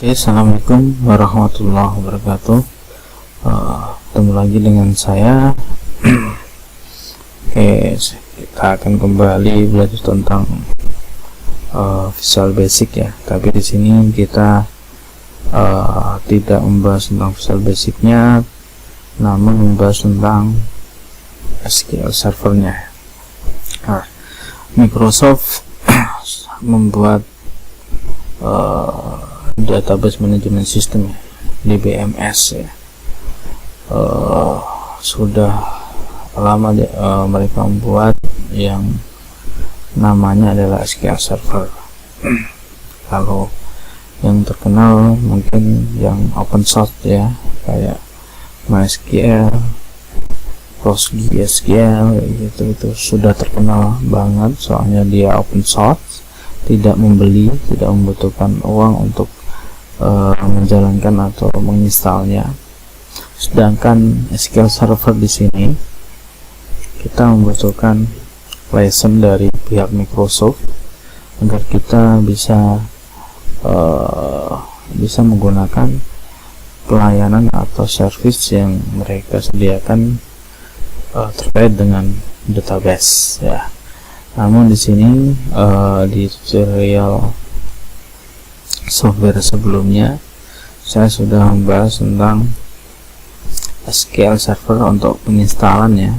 Assalamualaikum warahmatullahi wabarakatuh. Ketemu lagi dengan saya. Kita akan kembali belajar tentang Visual Basic ya. Tapi di sini kita tidak membahas tentang Visual Basicnya, namun membahas tentang SQL Servernya. Microsoft membuat Database Management System ya, DBMS ya. Sudah lama mereka membuat yang namanya adalah SQL Server. Kalau yang terkenal mungkin yang open source ya, kayak MySQL, PostgreSQL gitu, itu sudah terkenal banget soalnya dia open source, tidak membeli, tidak membutuhkan uang untuk menjalankan atau menginstalnya. Sedangkan SQL Server di sini kita membutuhkan license dari pihak Microsoft agar kita bisa menggunakan pelayanan atau service yang mereka sediakan terkait dengan database ya. Namun di sini di tutorial software sebelumnya saya sudah membahas tentang SQL Server untuk penginstalan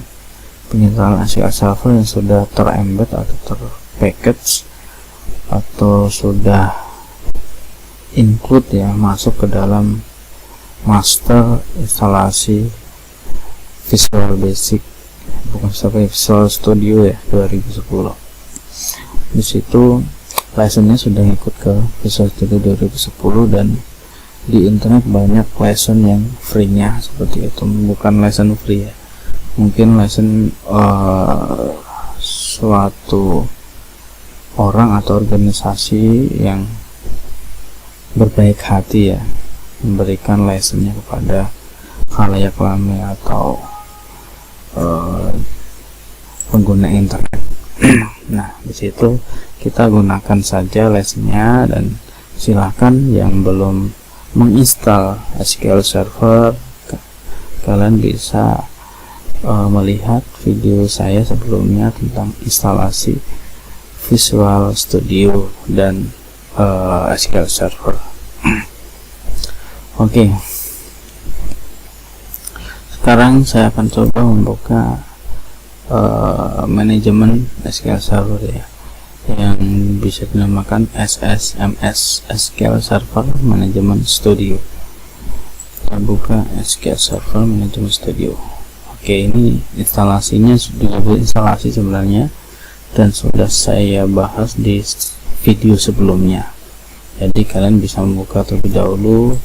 SQL Server yang sudah terembed atau terpackage atau sudah include ya, masuk ke dalam master instalasi Visual Basic, bukan sampai Visual Studio ya 2010. Di situ license-nya sudah ikut ke Visual Studio 2010, dan di internet banyak license yang free-nya seperti itu. Bukan license free ya, mungkin license suatu orang atau organisasi yang berbaik hati ya, memberikan license-nya kepada khalayak ramai atau pengguna internet. Nah, di situ kita gunakan saja license-nya, dan silakan yang belum menginstal SQL Server, kalian bisa melihat video saya sebelumnya tentang instalasi Visual Studio dan SQL Server. Oke. Sekarang saya akan coba membuka manajemen SQL Server ya, yang bisa dinamakan SSMS, SQL Server Management Studio. Kita buka SQL Server Management Studio. Oke, ini instalasinya sudah instalasi sebenarnya, dan sudah saya bahas di video sebelumnya. Jadi kalian bisa membuka terlebih dahulu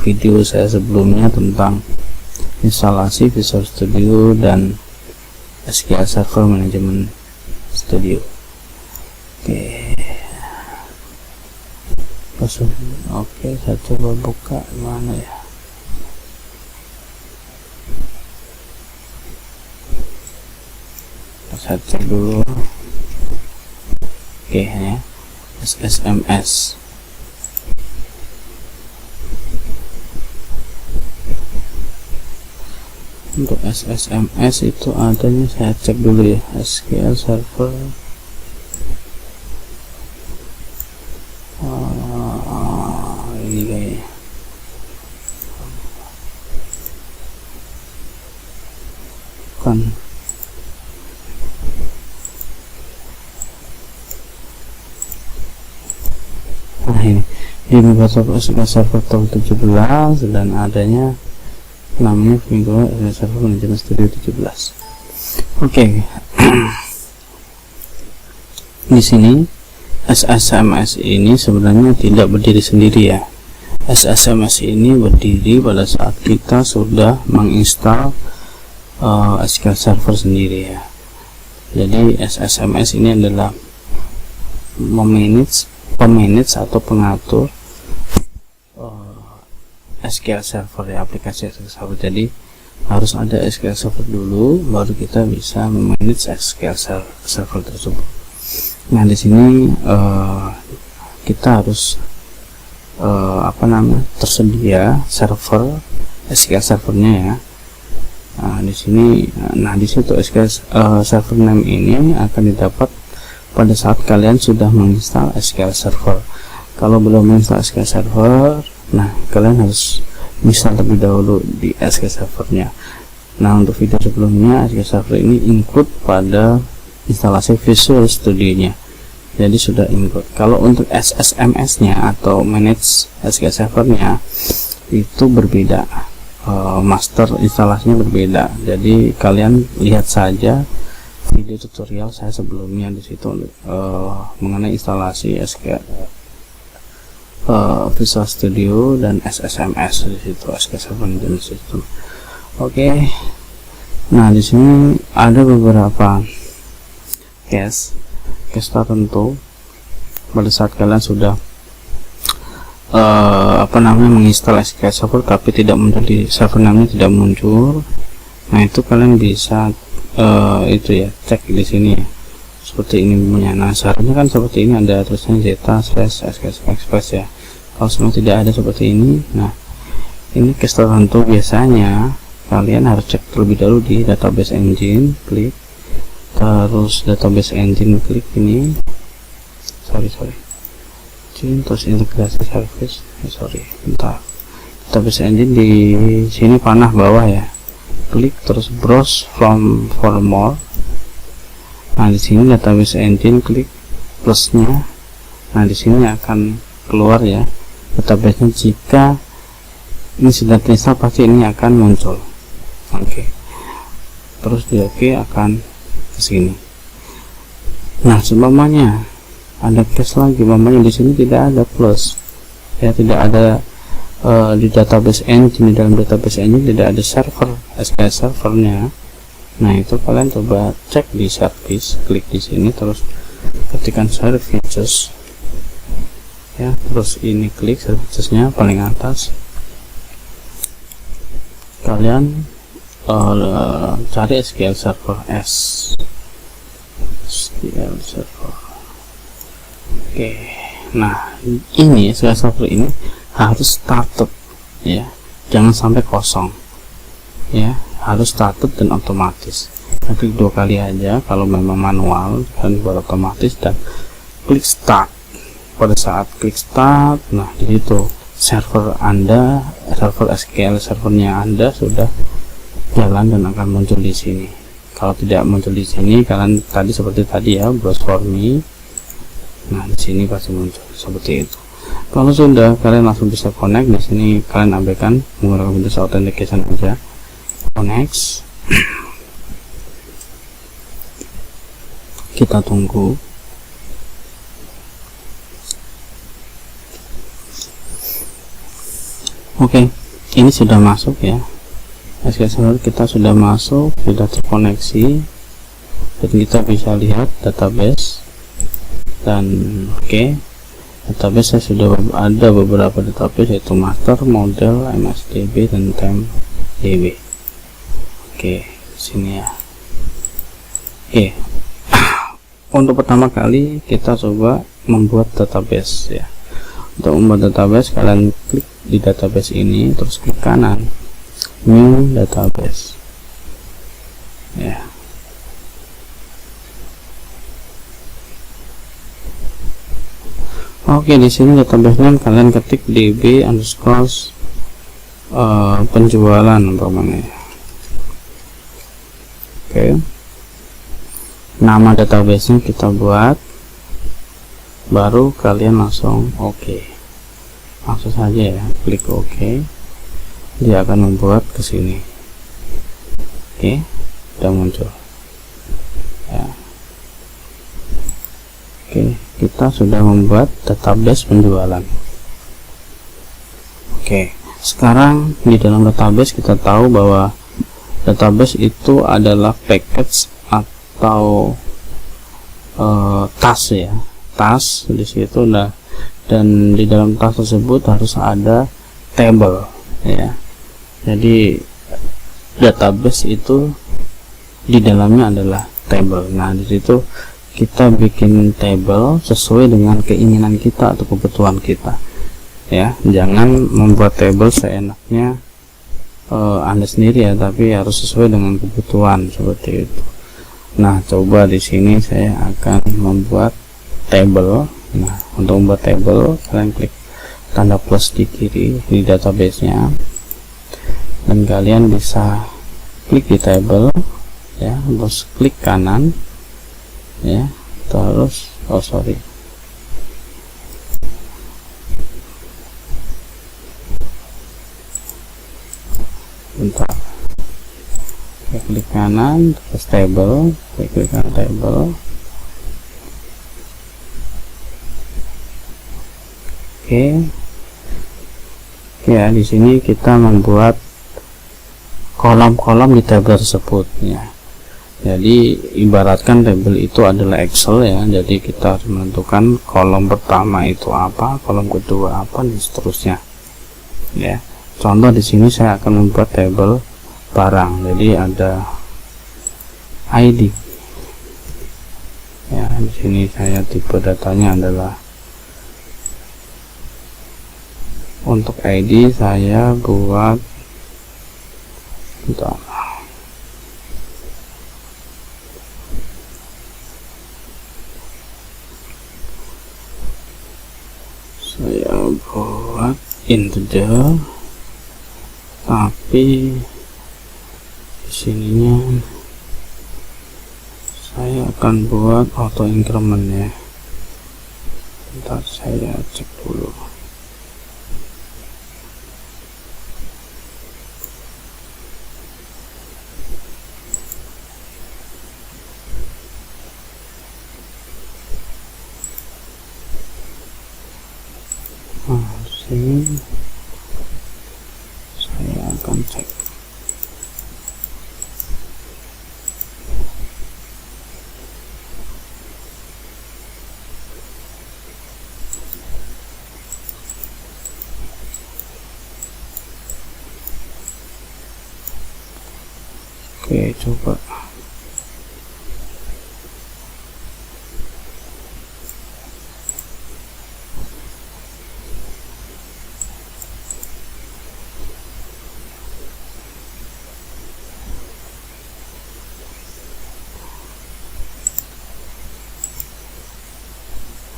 video saya sebelumnya tentang instalasi Visual Studio dan SQL Server Management Studio. Oke, saya coba buka mana ya. Saya cek dulu. Oke ya, SSMS. Untuk SSMS itu adanya, saya cek dulu ya, SQL Server ini kayaknya kan. Nah, ini di Microsoft SQL Server tahun 17, dan adanya namanya Microsoft SQL Server Management Studio 17. Oke. Di sini SSMS ini sebenarnya tidak berdiri sendiri ya. SSMS ini berdiri pada saat kita sudah menginstal SQL Server sendiri ya. Jadi SSMS ini adalah pemanage atau pengatur SQL Server ya, aplikasi SQL Server. Jadi harus ada SQL Server dulu, baru kita bisa memanage SQL Server tersebut. Nah, di sini kita harus tersedia server SQL servernya ya. Nah, di sini, di situ SQL server name ini akan didapat pada saat kalian sudah menginstal SQL server. Kalau belum menginstal SQL server, nah kalian harus install terlebih dahulu di SQL servernya. Nah, untuk video sebelumnya SQL server ini include pada instalasi Visual Studio-nya. Jadi sudah include. Kalau untuk SSMS-nya atau manage SQL servernya itu berbeda. Master instalasinya berbeda. Jadi kalian lihat saja video tutorial saya sebelumnya di situ mengenai instalasi SQL Visual Studio dan SSMS di situ, SQL Server Management System. Oke. Nah, di sini ada beberapa case tertentu pada saat kalian sudah menginstal SQL Server tapi tidak muncul di server namanya, tidak muncul. Nah, itu kalian bisa cek di sini ya, seperti ini punya. Nah, seharusnya kan seperti ini, ada tulisannya Zeta/SQL Express ya. Kalau semua tidak ada seperti ini, nah ini case tertentu biasanya kalian harus cek terlebih dahulu di database engine, klik terus database engine, klik ini terus integrasi service, database engine di sini panah bawah ya, klik terus browse from for more. Nah, di sini database engine, klik plusnya. Nah, di sini akan keluar ya database-nya. Jika ini sudah terinstall pasti ini akan muncul. Oke. Terus di oke akan ke sini. Nah, seumpamanya ada case lagi, umpamanya di sini tidak ada plus ya, tidak ada di database engine, di dalam database engine tidak ada server SQL servernya. Nah, itu kalian coba cek di service, klik di sini terus ketikkan services ya, terus ini klik servicesnya paling atas, kalian cari SQL Server SQL Server. Oke. Nah, ini SQL Server ini harus started ya, jangan sampai kosong ya, harus started dan otomatis. Klik 2 kali aja kalau memang manual, dan buat otomatis, dan klik start. Pada saat klik start, nah di situ server Anda, server SQL servernya Anda sudah jalan dan akan muncul di sini. Kalau tidak muncul di sini, kalian tadi seperti tadi ya, browse for me. Nah, di sini pasti muncul seperti itu. Kalau sudah, kalian langsung bisa connect. Di sini kalian abaikan menggunakan Windows Authentication aja. Connect. Kita tunggu. Oke, ini sudah masuk ya. SQL Server kita sudah masuk, sudah terkoneksi, dan kita bisa lihat database. Dan database saya sudah ada beberapa database, yaitu master, model, MSDB, dan TimeDB. Sini ya. Untuk pertama kali kita coba membuat database ya. Untuk membuat database, kalian klik di database ini, terus klik kanan new database ya. Oke, di sini database-nya kalian ketik db underscore penjualan umpamanya. Oke, nama database-nya kita buat, baru kalian langsung langsung saja ya, klik OK. Dia akan membuat ke sini. Sudah muncul ya. Kita sudah membuat database penjualan. Sekarang di dalam database kita tahu bahwa database itu adalah package atau task ya, task di situ. Nah, dan di dalam task tersebut harus ada table ya. Jadi database itu di dalamnya adalah table. Nah, di situ kita bikin table sesuai dengan keinginan kita atau kebutuhan kita. ya. Jangan membuat table seenaknya Anda sendiri ya, tapi harus sesuai dengan kebutuhan seperti itu. Nah, coba di sini saya akan membuat table. Nah, untuk membuat table kalian klik tanda plus di kiri di database-nya, dan kalian bisa klik di table ya, terus klik kanan ya, terus bentar, klik kanan terus table, klik kanan table. Oke ya, di sini kita membuat kolom-kolom di table tersebut ya. Jadi ibaratkan table itu adalah Excel ya, jadi kita harus menentukan kolom pertama itu apa, kolom kedua apa, dan seterusnya ya. Contoh di sini saya akan membuat table barang, jadi ada ID ya. Di sini saya tipe datanya adalah, untuk ID saya buat integer, tapi di sininya saya akan buat auto increment ya. Bentar, saya cek dulu. Sini saya akan cek. Oke, coba.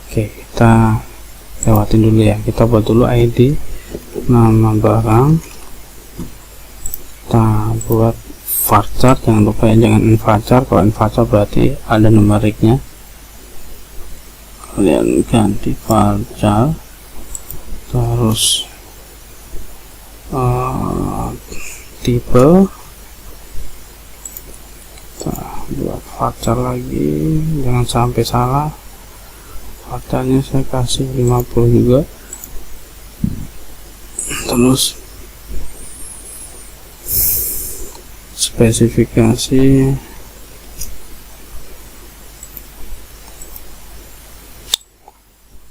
Oke, kita lewatin dulu ya. Kita buat dulu ID, nama barang, kita buat varchar, jangan lupa ya, jangan invarchar. Kalau invarchar berarti ada numeriknya, kalian ganti varchar. Terus tipe, kita buat varchar lagi, jangan sampai salah. Varcharnya saya kasih 50 juga. Terus spesifikasi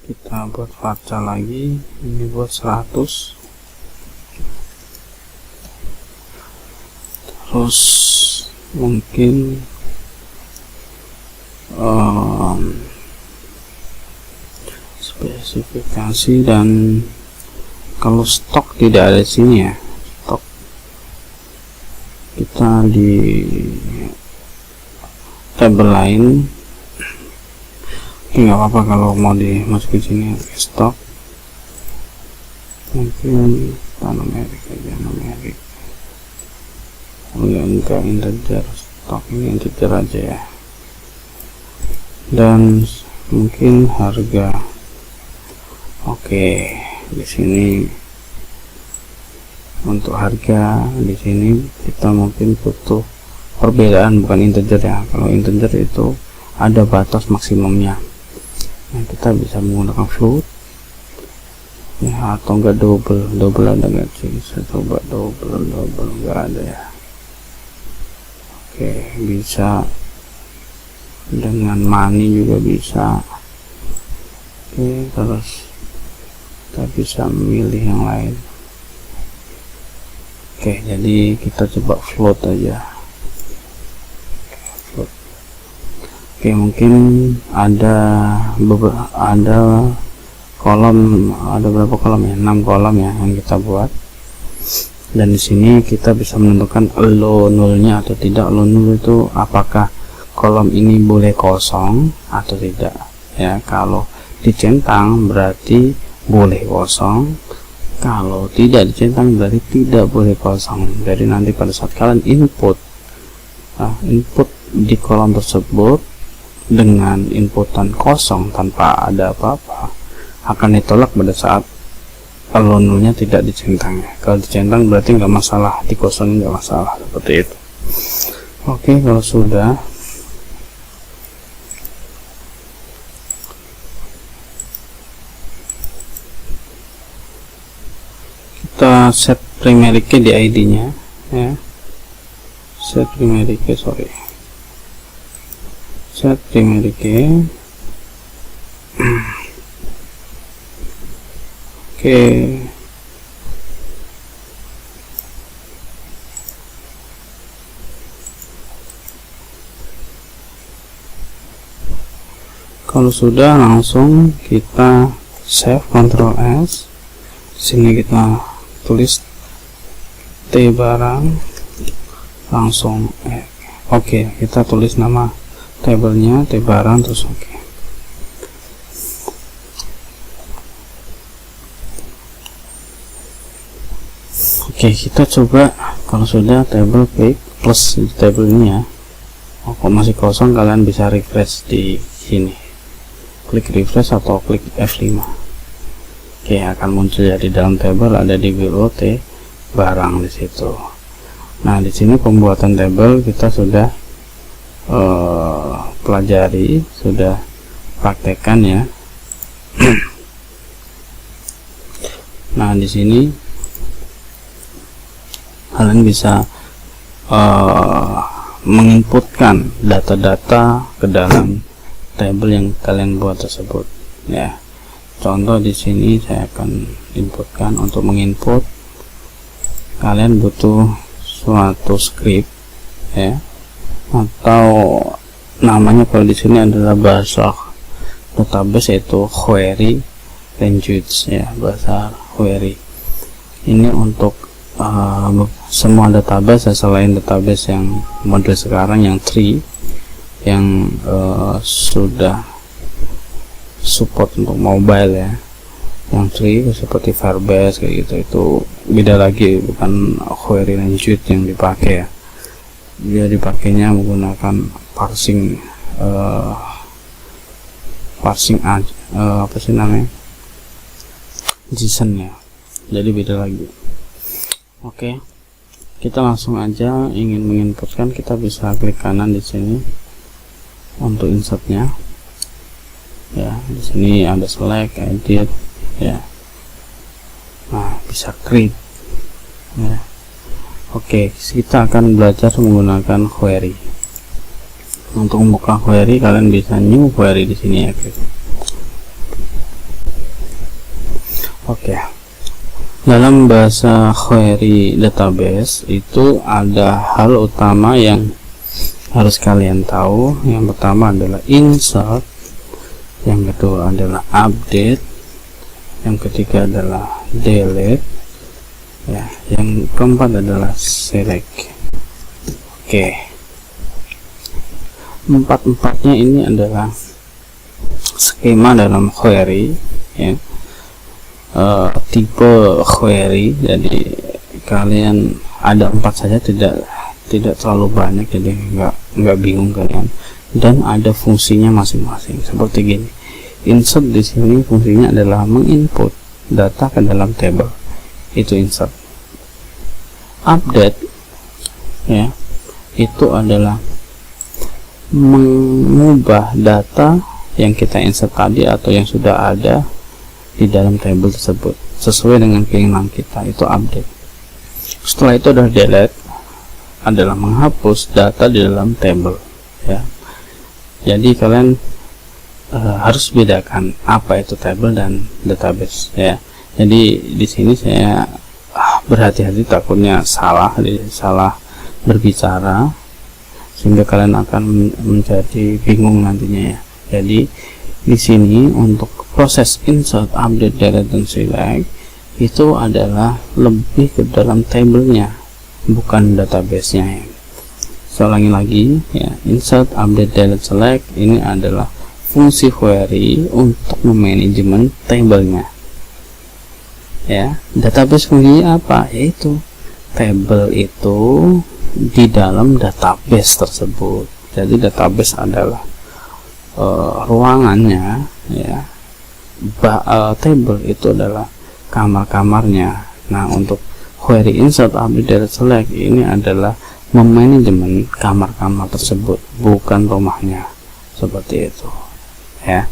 kita buat varchar lagi, ini buat 100. Terus mungkin spesifikasi, dan kalau stok tidak ada di sini ya, stok kita di tabel lain. Nggak apa-apa kalau mau dimasukin sini stok, mungkin numerik aja, numerik. Enggak integer, stok ini integer aja ya. Dan mungkin harga. Oke, di sini untuk harga, di sini kita mungkin butuh perbedaan, bukan integer ya. Kalau integer itu ada batas maksimumnya. Nah, kita bisa menggunakan float ya, atau enggak double ada nggak sih? Saya coba double enggak ada ya. Oke, bisa dengan money juga bisa. Oke, terus kita bisa memilih yang lain. Oke, jadi kita coba float aja. Float. Oke, mungkin ada kolom, ada berapa kolom ya, 6 kolom ya yang kita buat. Dan di sini kita bisa menentukan low nullnya atau tidak. Low null itu apakah kolom ini boleh kosong atau tidak ya. Kalau dicentang berarti boleh kosong, kalau tidak dicentang berarti tidak boleh kosong. Jadi nanti pada saat kalian input di kolom tersebut dengan inputan kosong tanpa ada apa-apa, akan ditolak pada saat low nullnya tidak dicentang. Kalau dicentang berarti nggak masalah, dikosongin nggak masalah, seperti itu. Oke, kalau sudah, kita set primary key di ID nya ya, set primary key Oke, kalau sudah langsung kita save, Ctrl S. Sini kita tulis T barang, langsung oke, kita tulis nama tabelnya T barang, terus oke. Oke, kita coba kalau sudah table klik plus di table ini ya. Kok masih kosong, kalian bisa refresh di sini, klik refresh atau klik F5. Oke, akan muncul ya di dalam table ada di GOT barang di situ. Nah, di sini pembuatan table kita sudah pelajari, sudah praktekkan ya. Nah, di sini kalian bisa menginputkan data-data ke dalam table yang kalian buat tersebut ya. Contoh di sini saya akan inputkan. Untuk menginput kalian butuh suatu script ya, atau namanya kalau di sini adalah bahasa database, yaitu query language ya, bahasa query. Ini untuk semua database selain database yang model sekarang yang tree, yang sudah support untuk mobile ya. Yang tree seperti Firebase kayak gitu, itu beda lagi, bukan query language yang dipakai ya. Dia dipakainya menggunakan parsing apa sih namanya, JSON ya, jadi beda lagi. Oke, kita langsung aja ingin menginputkan, kita bisa klik kanan di sini untuk insertnya ya. Di sini ada select, edit ya. Nah, bisa create ya. Oke, kita akan belajar menggunakan query. Untuk membuka query kalian bisa new query di sini ya, klik. Oke. Dalam bahasa query database itu ada hal utama yang harus kalian tahu. Yang pertama adalah insert, yang kedua adalah update, yang ketiga adalah delete ya, yang keempat adalah select. Oke, empat-empatnya ini adalah skema dalam query ya. Tipe query, jadi kalian ada 4 saja, tidak terlalu banyak, jadi nggak bingung kalian. Dan ada fungsinya masing-masing seperti gini. Insert di sini fungsinya adalah menginput data ke dalam table, itu insert. Update ya, itu adalah mengubah data yang kita insert tadi atau yang sudah ada di dalam table tersebut sesuai dengan keinginan kita, itu update. Setelah itu adalah delete, adalah menghapus data di dalam table ya. Jadi kalian harus bedakan apa itu table dan database ya. Jadi di sini saya berhati-hati, takutnya salah berbicara sehingga kalian akan menjadi bingung nantinya ya. Jadi di sini untuk proses insert, update, delete, dan select itu adalah lebih ke dalam tabelnya, bukan database-nya ya. Saya ulangi lagi ya, insert, update, delete, select ini adalah fungsi query untuk memanajemen tabelnya ya. Database fungsinya apa? Yaitu tabel itu di dalam database tersebut. Jadi database adalah ruangannya ya, table itu adalah kamar-kamarnya. Nah, untuk query insert, update, delete, select ini adalah memanajemen kamar-kamar tersebut, bukan rumahnya, seperti itu ya.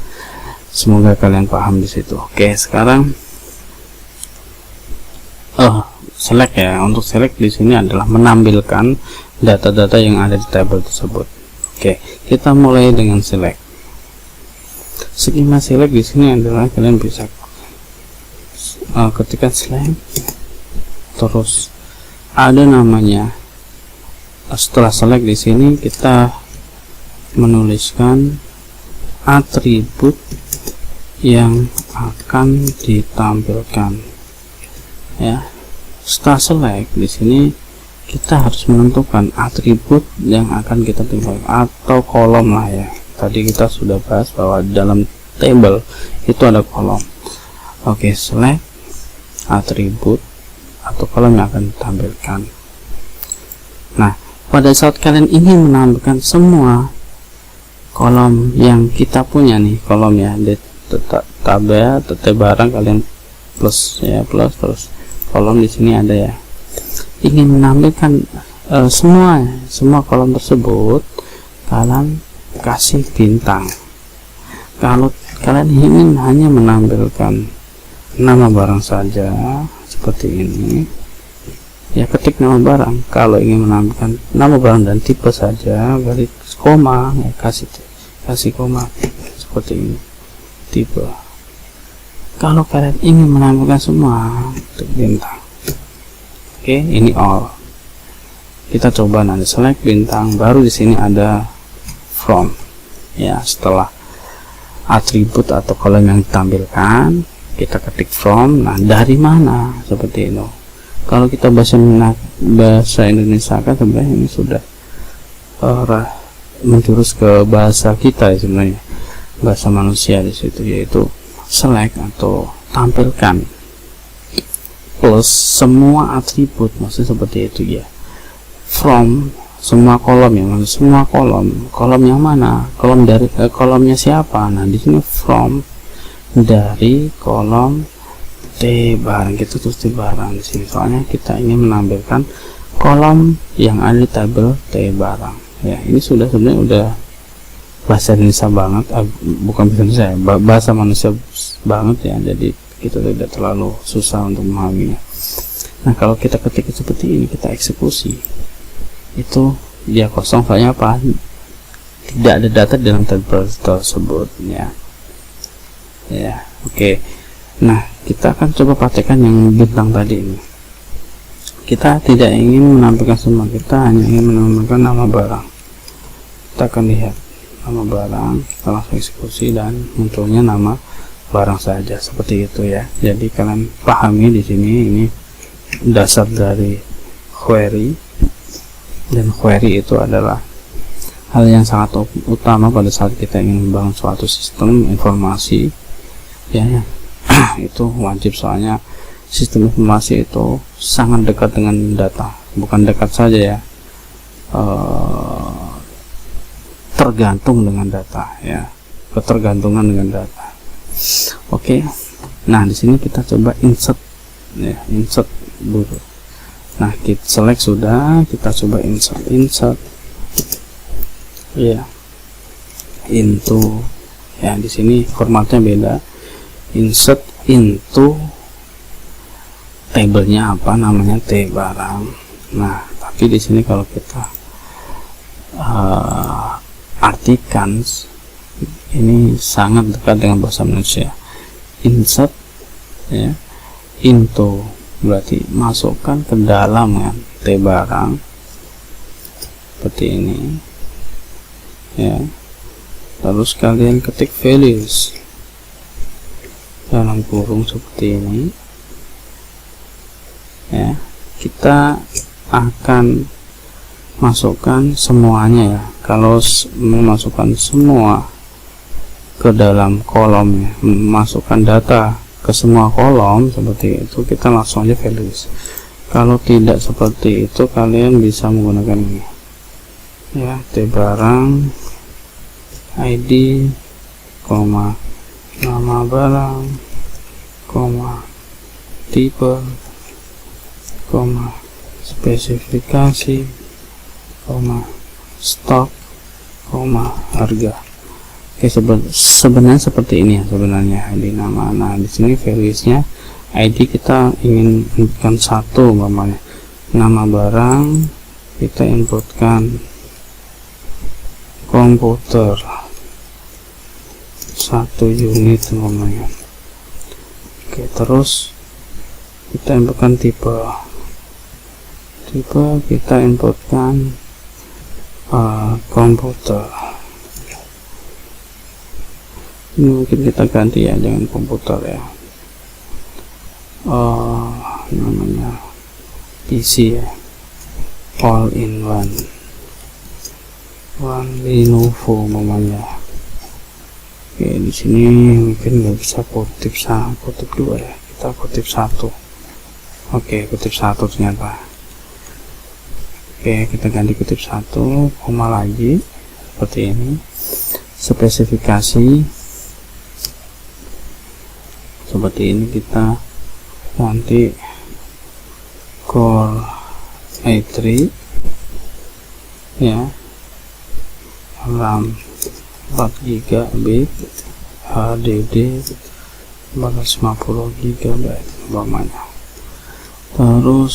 Semoga kalian paham di situ. Oke, sekarang select ya. Untuk select di sini adalah menampilkan data-data yang ada di tabel tersebut. Oke, kita mulai dengan select. Skema select di sini adalah kalian bisa ketika select, terus ada namanya. Setelah select di sini kita menuliskan atribut yang akan ditampilkan ya. Setelah select di sini kita harus menentukan atribut yang akan kita tampilkan atau kolom lah ya. Tadi kita sudah bahas bahwa dalam table itu ada kolom. Oke, select atribut atau kolom yang akan ditampilkan. Nah, pada saat kalian ingin menampilkan semua kolom yang kita punya nih, kolomnya di tabel barang kalian plus ya, plus terus kolom di sini ada ya. Ingin menampilkan semua kolom tersebut, kalian kasih bintang. Kalau kalian ingin hanya menampilkan nama barang saja seperti ini ya, ketik nama barang. Kalau ingin menampilkan nama barang dan tipe saja, balik koma ya, kasih koma seperti ini, tipe. Kalau kalian ingin menampilkan semua, ketik bintang. Oke, ini all. Kita coba nanti select bintang, baru di sini ada from ya. Setelah atribut atau kolom yang ditampilkan, kita ketik from. Nah, dari mana? Seperti itu. Kalau kita bahasa Indonesia kan sebenarnya ini sudah menjurus ke bahasa kita ya, sebenarnya bahasa manusia di situ, yaitu select atau tampilkan plus semua atribut, maksudnya seperti itu ya. From semua kolom ya, maksud semua kolom yang mana? Kolom dari kolomnya siapa? Nah, di sini from dari kolom T barang, gitu terus T barang di sini. Soalnya kita ingin menampilkan kolom yang ada di tabel T barang. Ya, ini sudah sebenarnya udah bahasa Indonesia banget, bukan bahasa Indonesia, bahasa manusia banget ya. Jadi kita tidak terlalu susah untuk memahaminya. Nah, kalau kita ketik seperti ini, kita eksekusi, itu dia kosong, soalnya apa? Tidak ada data dalam tabel tersebut ya. Ya, oke. Nah, kita akan coba praktekkan yang bintang tadi ini. Kita tidak ingin menampilkan semua, kita hanya ingin menampilkan nama barang. Kita akan lihat nama barang, kita langsung eksekusi dan munculnya nama barang saja, seperti itu ya. Jadi kalian pahami di sini, ini dasar dari query, dan query itu adalah hal yang sangat utama pada saat kita ingin membangun suatu sistem informasi ya. Itu wajib, soalnya sistem informasi itu sangat dekat dengan data, bukan dekat saja ya, tergantung dengan data ya, ketergantungan dengan data. Oke. Nah, di sini kita coba insert ya, insert dulu. Nah, kita select sudah, kita coba insert ya, into ya. Di sini formatnya beda, insert into tabelnya apa, namanya T barang. Nah, tapi di sini kalau kita artikan, ini sangat dekat dengan bahasa manusia. Insert ya, into berarti masukkan ke dalam kan, T barang seperti ini ya. Terus kalian ketik values dalam kurung seperti ini ya. Kita akan masukkan semuanya ya. Kalau memasukkan semua ke dalam kolom, masukkan data ke semua kolom seperti itu, kita langsung aja values. Kalau tidak seperti itu, kalian bisa menggunakan ini ya, T barang ID, nama barang, tipe, spesifikasi, stok, harga. Oke, sebenarnya seperti ini ya sebenarnya ID nama. Nah, di sini valuesnya ID kita ingin inputkan satu, umpamanya nama barang kita inputkan komputer 1 unit umpamanya. Oke, terus kita inputkan tipe kita inputkan komputer. Ini mungkin kita ganti ya, jangan komputer ya, namanya PC ya, all in one Lenovo namanya. Oke, di sini mungkin nggak bisa kutip dua ya, kita kutip satu. Oke, kutip satu ternyata. Oke, kita ganti kutip satu, koma lagi seperti ini. Spesifikasi seperti ini, kita ganti Core i3 ya, RAM 4 GB, HDD 450 GB umpamanya. Terus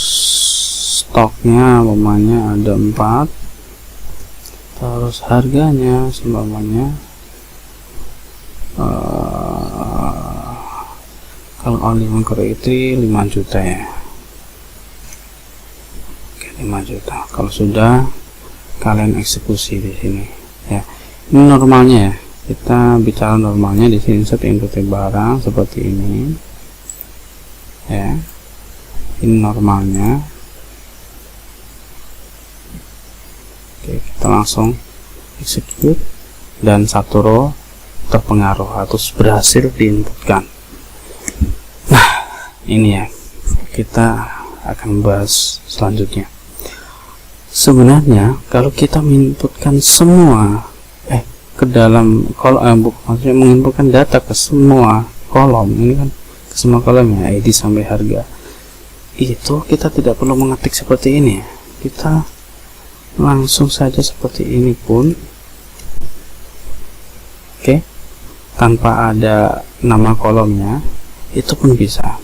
stoknya umpamanya ada 4, terus harganya umpamanya kalau only Core i3 5 juta ya. Oke, 5 juta. Kalau sudah, kalian eksekusi di sini ya. Ini normalnya ya, kita bicara normalnya. Di sini insert input barang seperti ini ya, ini normalnya. Oke, kita langsung execute dan satu row terpengaruh atau berhasil diinputkan. Nah, ini ya, kita akan bahas selanjutnya. Sebenarnya kalau kita menginputkan semua ke dalam kolom, maksudnya menginputkan data ke semua kolom, ini kan ke semua kolom ya, ID sampai harga, itu kita tidak perlu mengetik seperti ini ya. Kita langsung saja seperti ini pun, oke, tanpa ada nama kolomnya, itu pun bisa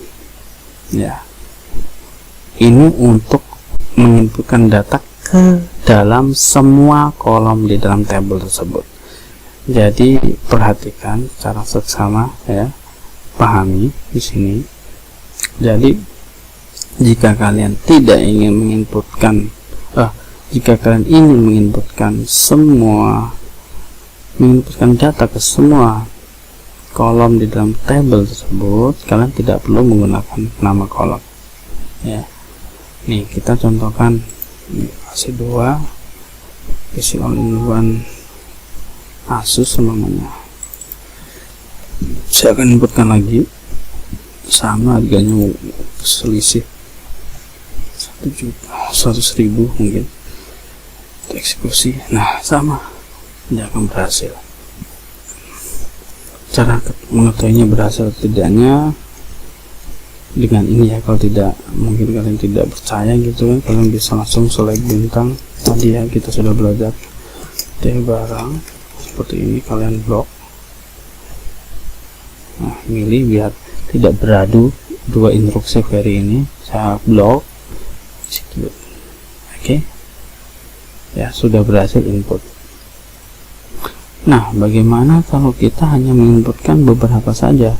ya. Ini untuk menginputkan data ke dalam semua kolom di dalam tabel tersebut. Jadi perhatikan secara seksama ya, pahami di sini. Jadi jika kalian tidak ingin menginputkan jika kalian ingin menginputkan data ke semua kolom di dalam tabel tersebut, kalian tidak perlu menggunakan nama kolom ya. Nih, kita contohkan AC2 PC all-in-one Asus namanya. Saya akan inputkan lagi, sama harganya selisih 100.000 mungkin. Eksekusi, nah sama, tidak akan berhasil. Cara mengetahuinya berhasil tidaknya dengan ini ya. Kalau tidak, mungkin kalian tidak percaya gitu kan, kalian bisa langsung select bintang tadi ya, kita sudah belajar. T barang seperti ini, kalian blok. Nah, milih biar tidak beradu dua instruksi query ini, saya blok, execute. Oke ya, sudah berhasil input. Nah, bagaimana kalau kita hanya menginputkan beberapa saja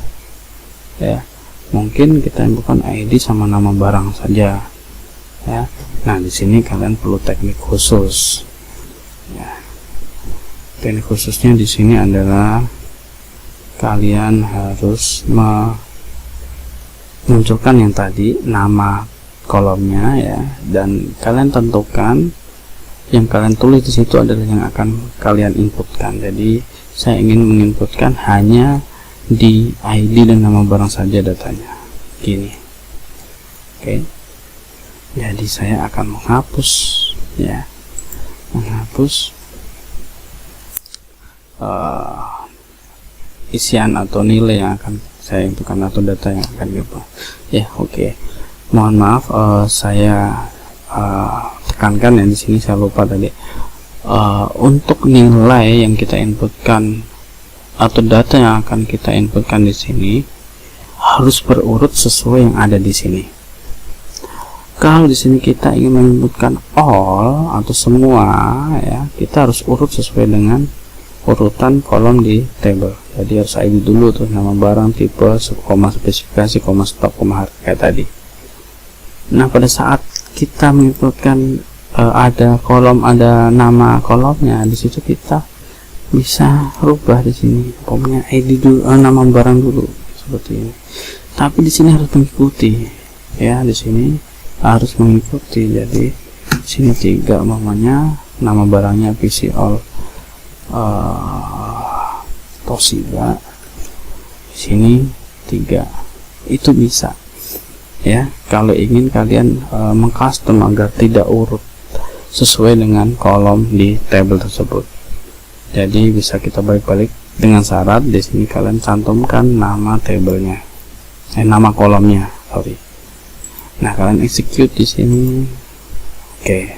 ya? Mungkin kita inputkan ID sama nama barang saja ya. Nah, di sini kalian perlu teknik khusus ya. Teknik khususnya di sini adalah kalian harus memunculkan yang tadi nama kolomnya ya, dan kalian tentukan yang kalian tulis di situ adalah yang akan kalian inputkan. Jadi saya ingin menginputkan hanya di ID dan nama barang saja datanya gini. Oke, jadi saya akan menghapus ya, menghapus isian atau nilai yang akan saya inputkan atau data yang akan diubah ya. Oke, mohon maaf, saya tekankan ya di sini, saya lupa tadi, untuk nilai yang kita inputkan atau data yang akan kita inputkan di sini harus berurut sesuai yang ada di sini. Kalau di sini kita ingin menginputkan all atau semua ya, kita harus urut sesuai dengan urutan kolom di table. Jadi harus ID dulu tuh, nama barang, tipe, koma spesifikasi, koma stok, koma harga kayak tadi. Nah, pada saat kita menginputkan ada kolom, ada nama kolomnya, di situ kita bisa rubah di sini pokoknya ID dulu, nama barang dulu seperti ini. Tapi di sini harus mengikuti ya, di sini harus mengikuti. Jadi di sini 3 umpamanya nama barangnya PC All Toshiba, di sini 3, itu bisa ya kalau ingin kalian mengcustom agar tidak urut sesuai dengan kolom di table tersebut. Jadi bisa kita balik-balik dengan syarat di sini kalian cantumkan nama tabelnya, nama kolomnya, sorry. Nah, kalian execute di sini. Oke,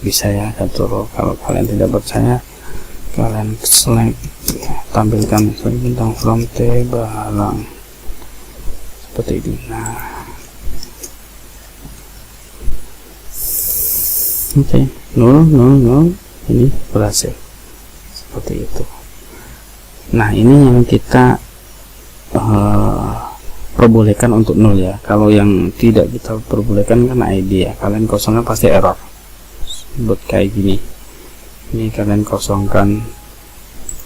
bisa ya satu. Kalau kalian tidak percaya, kalian select, tampilkan bintang from table seperti ini. Nah, oke, 000 ini berhasil seperti itu. Nah, ini yang kita perbolehkan untuk 0 ya. Kalau yang tidak kita perbolehkan kan ID ya, kalian kosongnya pasti error. Buat kayak gini, ini kalian kosongkan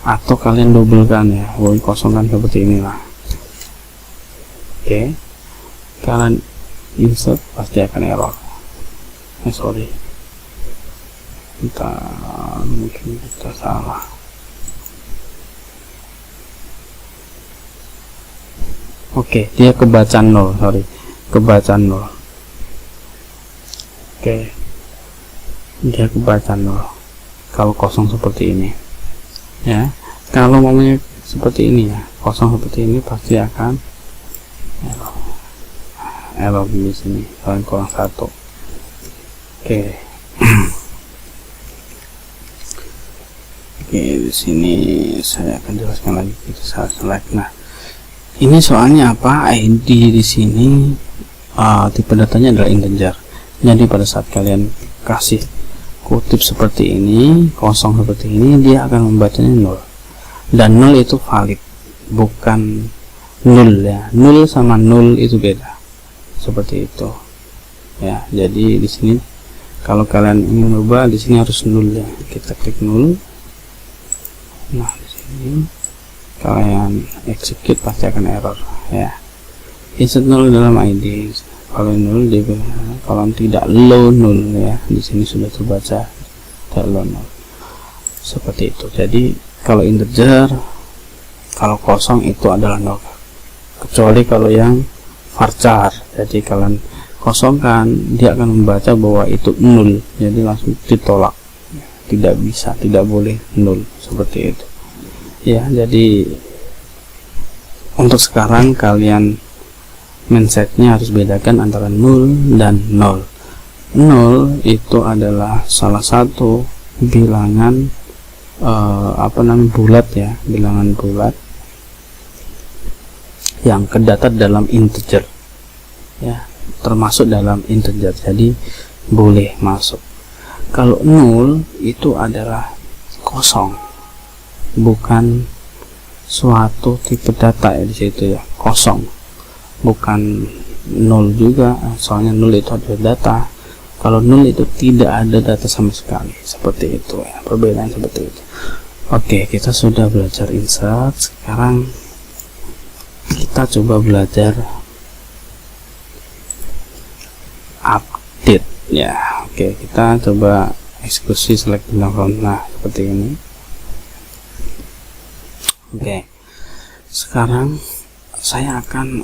atau kalian dobelkan ya, boleh kosongkan seperti inilah. Oke, kalian insert pasti akan error. Sorry, mungkin kita salah. Oke, dia kebaca 0, sorry, kebaca 0. Oke, dia kebaca 0 kalau kosong seperti ini ya. Kalau momennya seperti ini ya, kosong seperti ini pasti akan error di sini, kalian kurang 1. Oke. Oke, di sini saya akan jelaskan lagi. Kita salah select. Nah, ini soalnya apa? ID di sini tipe datanya adalah integer. Jadi pada saat kalian kasih kutip seperti ini, kosong seperti ini, dia akan membacanya 0. Dan 0 itu valid, bukan 0 ya. 0 sama 0 itu beda. Seperti itu. Ya, jadi di sini kalau kalian ingin merubah, di sini harus 0 ya. Kita klik 0. Nah, di sini kalian execute pasti akan error ya. Insert 0 dalam ID. Kalau 0 dia, kalau tidak low 0 ya, di sini sudah terbaca tidak low 0 seperti itu. Jadi kalau integer, kalau kosong itu adalah 0, kecuali kalau yang varchar. Jadi kalian kosongkan, dia akan membaca bahwa itu 0, jadi langsung ditolak, tidak bisa, tidak boleh 0 seperti itu ya. Jadi untuk sekarang kalian mindsetnya harus bedakan antara 0 dan 0. 0 itu adalah salah satu bilangan bulat ya, bilangan bulat yang terdata dalam integer ya, termasuk dalam integer, jadi boleh masuk. Kalau 0 itu adalah kosong, bukan suatu tipe data ya, di situ ya kosong, bukan 0 juga, soalnya 0 itu adalah data. Kalau 0 itu tidak ada data sama sekali, seperti itu ya, perbedaan seperti itu. Oke, kita sudah belajar insert. Sekarang kita coba belajar update ya. Oke, kita coba eksekusi select bintang from. Nah, seperti ini. Oke, sekarang saya akan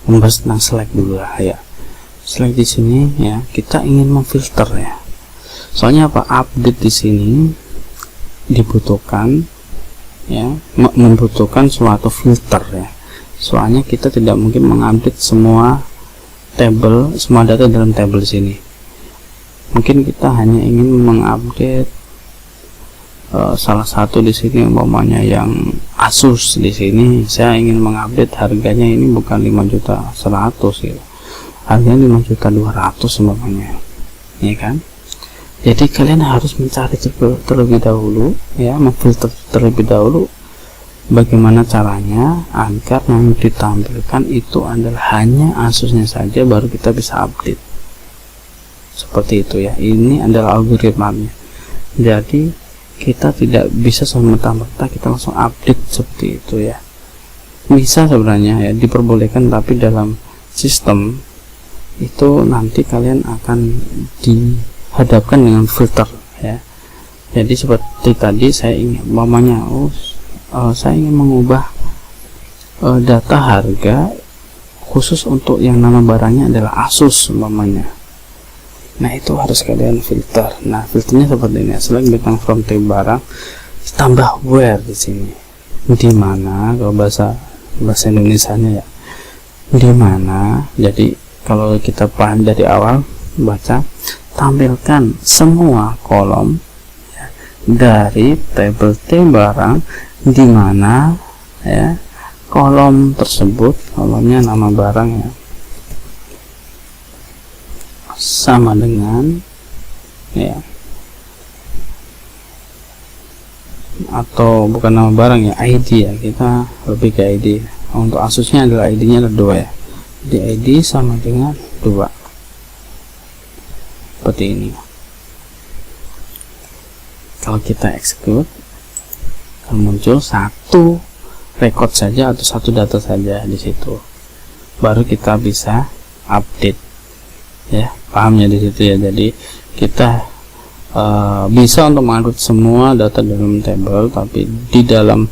membahas tentang select dulu lah ya. Select di sini ya, kita ingin memfilter ya. Soalnya apa? Update di sini dibutuhkan ya, membutuhkan suatu filter ya. Soalnya kita tidak mungkin mengupdate semua data dalam tabel di sini. Mungkin kita hanya ingin mengupdate salah satu di sini, umpamanya yang Asus di sini. Saya ingin mengupdate harganya ini bukan 5.100.000 ya. Harganya 5.200.000 umpamanya. Ya kan? Jadi kalian harus mencari terlebih dahulu ya, memfilter terlebih dahulu bagaimana caranya agar yang ditampilkan itu adalah hanya Asusnya saja, baru kita bisa update seperti itu ya. Ini adalah algoritmanya. Jadi kita tidak bisa semata-mata kita langsung update seperti itu ya. Bisa sebenarnya ya, diperbolehkan, tapi dalam sistem itu nanti kalian akan dihadapkan dengan filter ya. Jadi seperti tadi saya ingin umpamanya saya ingin mengubah data harga khusus untuk yang nama barangnya adalah Asus umpamanya. Nah, itu harus kalian filter. Nah, filternya seperti ini. Select bintang from tab barang, tambah where di sini. Di mana kalau bahasa Indonesianya ya. Di mana. Jadi kalau kita paham dari awal baca, tampilkan semua kolom ya, dari tabel tab barang di mana ya kolom tersebut, kolomnya nama barang ya, sama dengan ya, atau bukan nama barang ya, ID ya, kita lebih ke ID. Untuk Asusnya adalah ID-nya ada 2 ya, jadi ID sama dengan 2 seperti ini. Kalau kita execute akan muncul satu record saja atau satu data saja di situ, baru kita bisa update ya. Pahamnya di situ ya. Jadi kita bisa untuk mengupdate semua data dalam tabel, tapi di dalam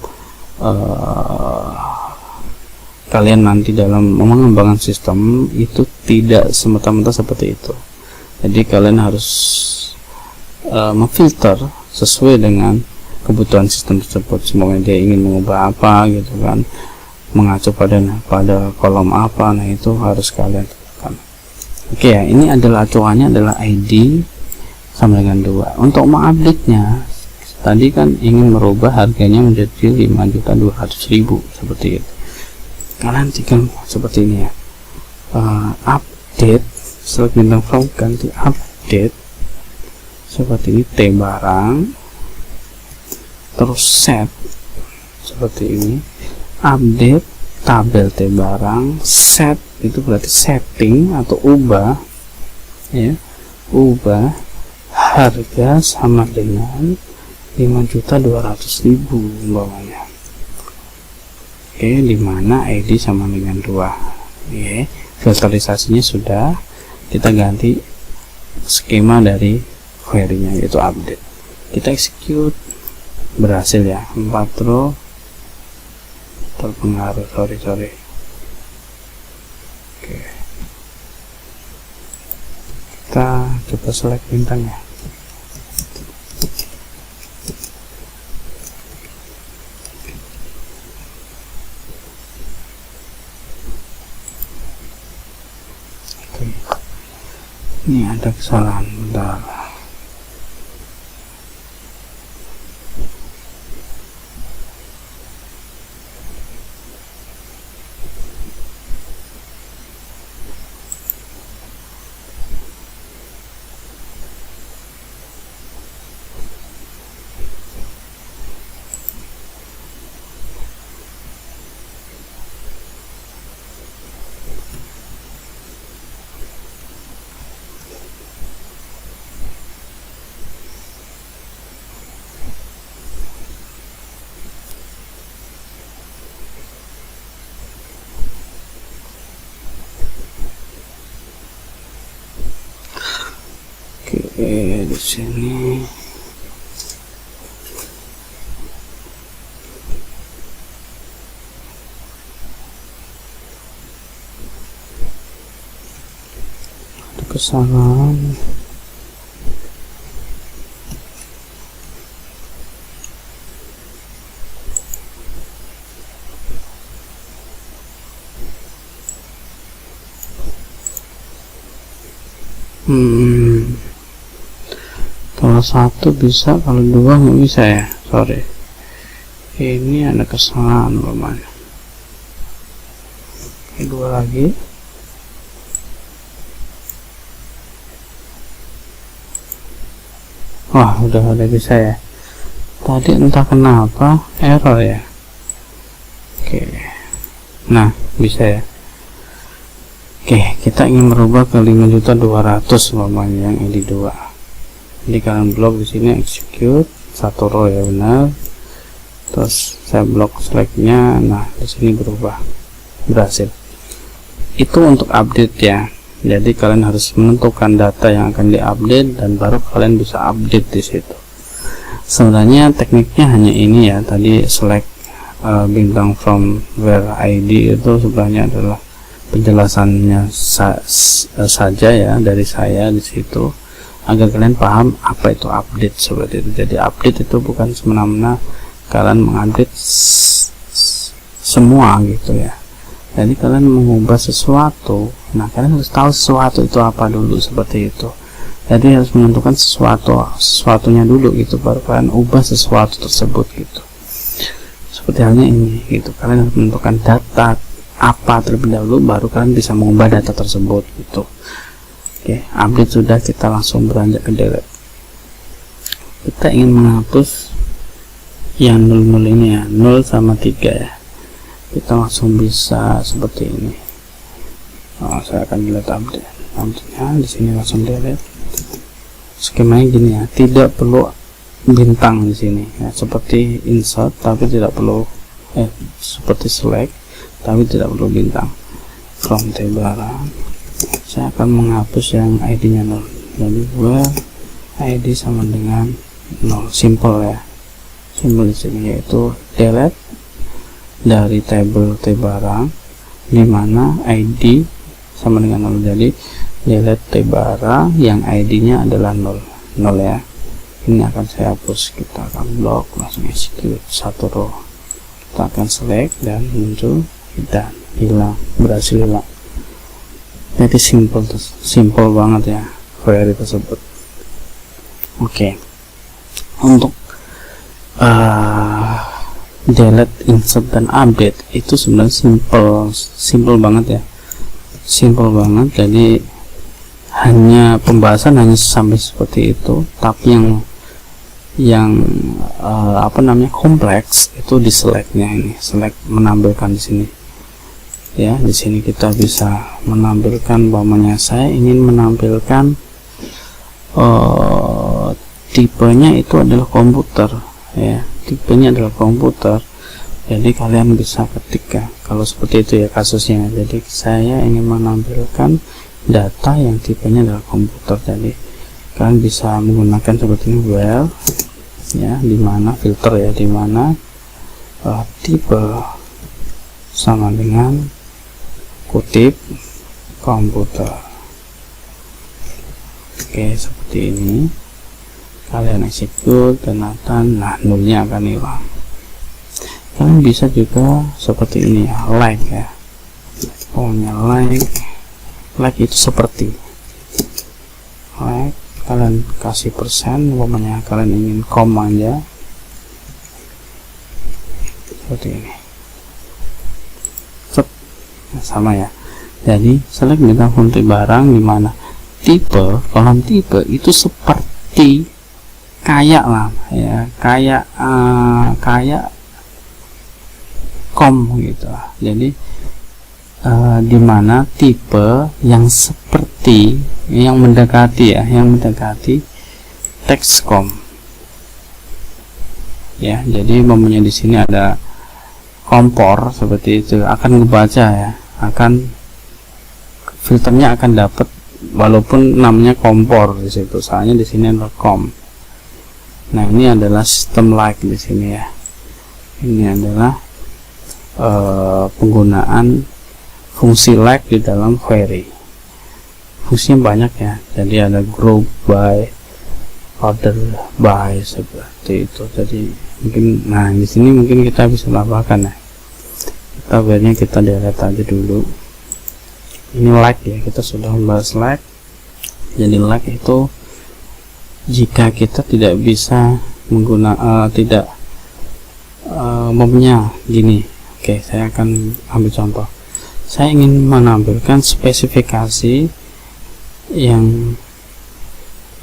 kalian nanti dalam mengembangkan sistem itu tidak semata-mata seperti itu. Jadi kalian harus memfilter sesuai dengan kebutuhan sistem tersebut. Semoga dia ingin mengubah apa gitu kan, mengacu pada kolom apa. Nah, itu harus kalian tentukan. Oke ya, ini adalah acuannya adalah ID sama dengan 2. Untuk mengupdate nya tadi kan ingin merubah harganya menjadi 5.200.000 seperti itu. Kalian tinggal seperti ini ya, update, select bintang from, ganti update seperti ini, T barang, terus set seperti ini, update tabel T barang, set itu berarti setting atau ubah ya, ubah harga sama dengan 5.200.000 umpamanya. Oke, dimana ID sama dengan 2. Oke, filterisasinya sudah, kita ganti skema dari query-nya yaitu update. Kita execute, berhasil ya, 4 row terpengaruh. Sorry. Oke, kita coba select bintangnya. Oke, ini ada kesalahan, bentar. Oke, di sini ada kesalahan. Kalau satu bisa, kalau dua nggak bisa ya, sorry. Ini ada kesalahan namanya. Dua lagi. Wah, udah bisa ya. Tadi entah kenapa error ya. Oke. Nah, bisa ya. Oke, kita ingin merubah ke 5.200.000 umpamanya yang ID 2. Jadi kalian blok di sini execute satu row ya, benar. Terus saya blok selectnya. Nah, di sini berubah, berhasil. Itu untuk update ya. Jadi kalian harus menentukan data yang akan diupdate dan baru kalian bisa update di situ. Sebenarnya tekniknya hanya ini ya. Tadi select bintang from where ID itu sebenarnya adalah penjelasannya saja ya dari saya di situ, agar kalian paham apa itu update seperti itu. Jadi update itu bukan semena-mena kalian mengupdate semua gitu ya. Jadi kalian mengubah sesuatu, nah kalian harus tahu sesuatu itu apa dulu, seperti itu. Jadi harus menentukan sesuatunya dulu gitu, baru kalian ubah sesuatu tersebut gitu. Seperti halnya ini gitu, kalian harus menentukan data apa terlebih dahulu, baru kalian bisa mengubah data tersebut gitu. Oke, update sudah, kita langsung beranjak ke delete. Kita ingin menghapus yang 00 ini ya, 0 sama 3 ya. Kita langsung bisa seperti ini. Saya akan delete update-nya di sini, langsung delete. Skemanya gini ya, tidak perlu bintang di sini ya, seperti insert tapi tidak perlu seperti select tapi tidak perlu bintang. From barang, saya akan menghapus yang ID-nya 0. Jadi where ID sama dengan 0, simple ya, simple di sini, yaitu delete dari table barang di mana ID sama dengan 0. Jadi delete barang yang ID-nya adalah 0 ya. Ini akan saya hapus. Kita akan blok, langsung execute satu row. Kita akan select dan muncul dan hilang, berhasil hilang. Jadi simple banget ya query tersebut. Oke. Untuk delete, insert dan update itu sebenarnya simple banget ya, simple banget. Jadi hanya pembahasan hanya sampai seperti itu, tapi yang kompleks itu di selectnya ini. Select menampilkan di sini ya, di sini kita bisa menampilkan bahwanya saya ingin menampilkan tipenya itu adalah komputer ya, tipenya adalah komputer. Jadi kalian bisa ketik kalau seperti itu ya kasusnya. Jadi saya ingin menampilkan data yang tipenya adalah komputer. Jadi kalian bisa menggunakan seperti ini, well ya, dimana filter ya, dimana tipe sama dengan kutip komputer. Oke, seperti ini. Kalian execute dan nah nolnya akan hilang. Kalian bisa juga seperti ini ya, like ya, pokoknya like itu seperti like, kalian kasih persen, umpamanya kalian ingin koma aja seperti ini. Sama ya. Jadi select bintang font barang di mana tipe, kolom tipe itu seperti kayak lah ya, kayak kom gitu lah. Jadi di mana tipe yang seperti, yang mendekati ya, yang mendekati teks kom ya. Jadi mempunyai di sini ada kompor seperti itu, akan ngebaca ya, akan filternya akan dapat walaupun namanya kompor di situ, soalnya di sini adalah kom. Nah, ini adalah sistem like di sini ya. Ini adalah penggunaan fungsi like di dalam query. Fungsinya banyak ya. Jadi ada group by, order by, seperti itu. Jadi mungkin, nah di sini mungkin kita bisa tambahkan ya. Kita delete aja dulu. Ini like ya, kita sudah membahas like. Jadi like itu jika kita tidak bisa menggunakan momnya gini. Oke, saya akan ambil contoh. Saya ingin menampilkan spesifikasi yang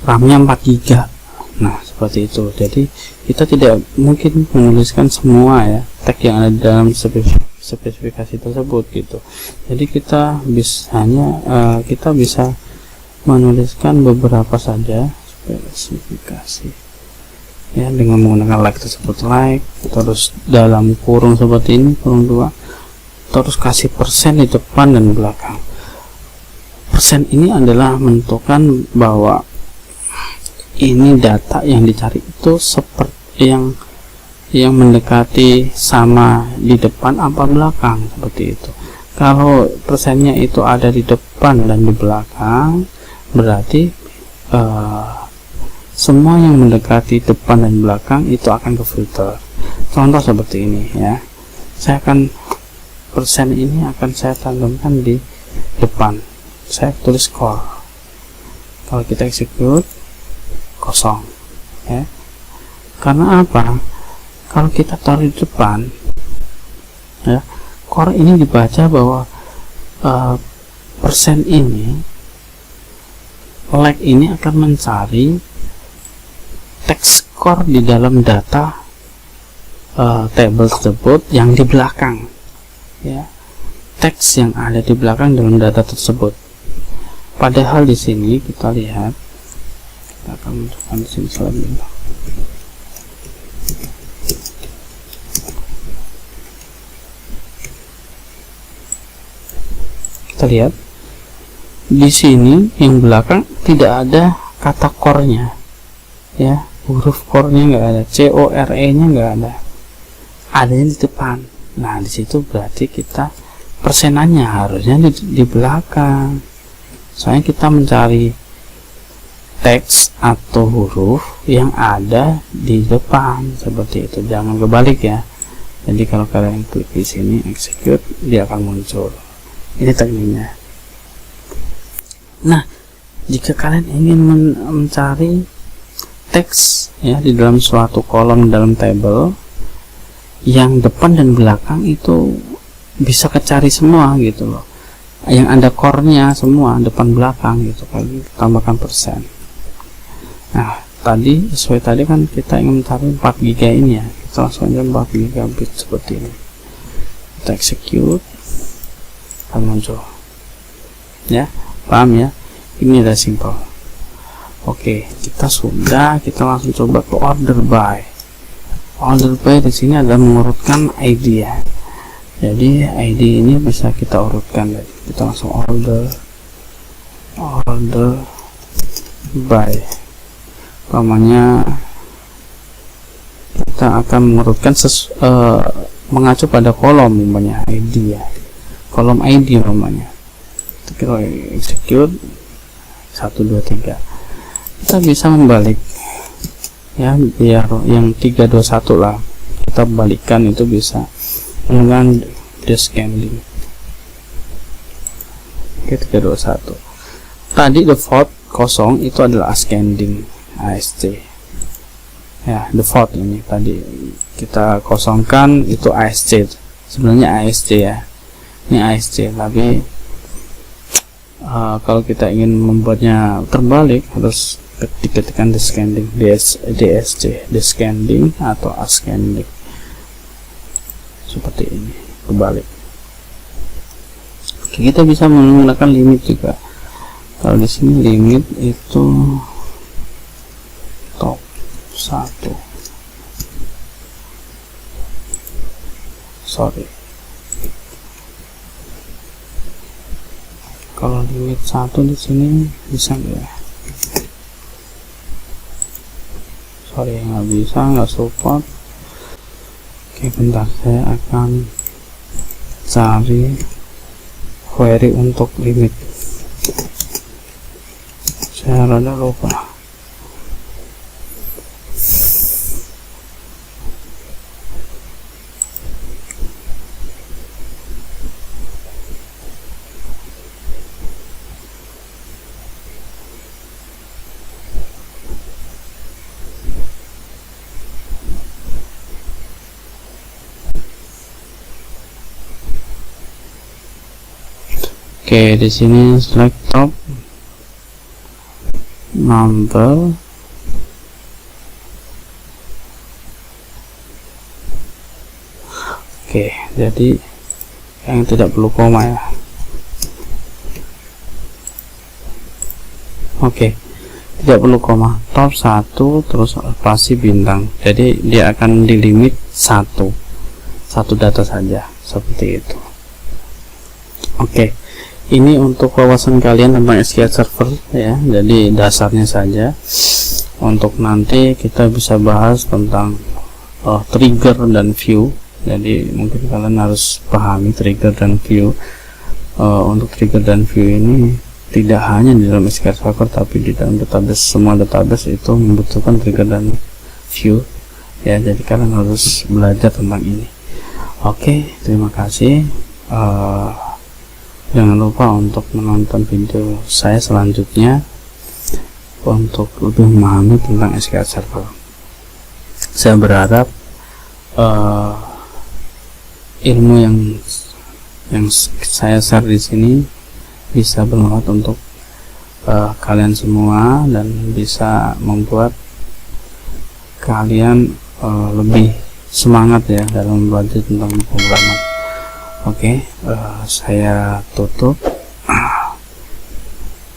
RAM-nya 4 GB. Nah, seperti itu. Jadi kita tidak mungkin menuliskan semua ya tag yang ada di dalam spesifikasi tersebut gitu. Jadi kita bisa menuliskan beberapa saja spesifikasi ya, dengan menggunakan like tersebut, like, terus dalam kurung seperti ini, kurung 2, terus kasih persen di depan dan belakang. Persen ini adalah menentukan bahwa ini data yang dicari itu seperti yang mendekati sama di depan apa belakang, seperti itu. Kalau persennya itu ada di depan dan di belakang, berarti semua yang mendekati depan dan belakang itu akan ke filter. Contoh seperti ini ya. Persen ini akan saya tanamkan di depan. Saya tulis core. Kalau kita execute, kosong ya. Karena apa? Kalau kita taruh di depan ya, core ini dibaca bahwa persen ini, like ini akan mencari teks core di dalam data table tersebut yang di belakang ya, teks yang ada di belakang dalam data tersebut. Padahal di sini kita lihat, kita akan masukkan di sini selanjutnya. Kita lihat di sini yang belakang tidak ada kata core-nya ya, huruf core-nya nggak ada, core-nya nggak ada, adanya di depan. Nah, di situ berarti kita persenannya harusnya di belakang. Soalnya kita mencari teks atau huruf yang ada di depan, seperti itu. Jangan kebalik ya. Jadi kalau kalian klik di sini execute, dia akan muncul. Ini tekniknya. Nah, jika kalian ingin mencari teks ya di dalam suatu kolom dalam table, yang depan dan belakang itu bisa kecari semua gitu loh, yang ada core-nya semua, depan belakang gitu. Kalau tambahkan persen. Nah, tadi sesuai tadi kan kita ingin mencari 4 GB ini ya, kita langsung aja 4 GB seperti ini. Kita execute, akan muncul ya. Paham ya? Ini ada simple. Oke, kita langsung coba ke order by. Order by di sini adalah mengurutkan ID ya. Jadi ID ini bisa kita urutkan. Kita langsung order by. Umpamanya kita akan mengurutkan mengacu pada kolom umpamanya ID ya. Kolom ID umpamanya. Kita execute 1 2 3. Kita bisa membalik ya, biar yang 3 2 1 lah kita balikkan, itu bisa dengan descending. Oke, 3 2 1. Tadi default kosong itu adalah ascending, ASC ya. Default ini tadi kita kosongkan, itu ASC, sebenarnya ASC ya, ini ASC. Tapi kalau kita ingin membuatnya terbalik, harus diketikkan descending, DSC, descending atau ascending, seperti ini, kebalik. Oke, kita bisa menggunakan limit juga. Kalau di sini limit itu top 1, Kalau limit 1 di sini bisa nggak? Sorry, nggak bisa, nggak support. Oke, bentar, saya akan cari query untuk limit. Saya rada lupa. Oke, di sini select top number. Oke, jadi yang tidak perlu koma ya. Oke, tidak perlu koma, top 1 terus spasi bintang, jadi dia akan di limit satu data saja, seperti itu. Oke, ini untuk wawasan kalian tentang SQL Server ya, jadi dasarnya saja. Untuk nanti kita bisa bahas tentang trigger dan view, jadi mungkin kalian harus pahami trigger dan view. Untuk trigger dan view ini tidak hanya di dalam SQL Server, tapi di dalam database, semua database itu membutuhkan trigger dan view ya, jadi kalian harus belajar tentang ini. Oke, terima kasih. Jangan lupa untuk menonton video saya selanjutnya untuk lebih memahami tentang SQL Server. Saya berharap ilmu yang saya share di sini bisa bermanfaat untuk kalian semua dan bisa membuat kalian lebih semangat ya dalam belajar tentang pemrograman. Oke, saya tutup.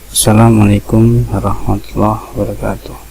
Assalamualaikum warahmatullahi wabarakatuh.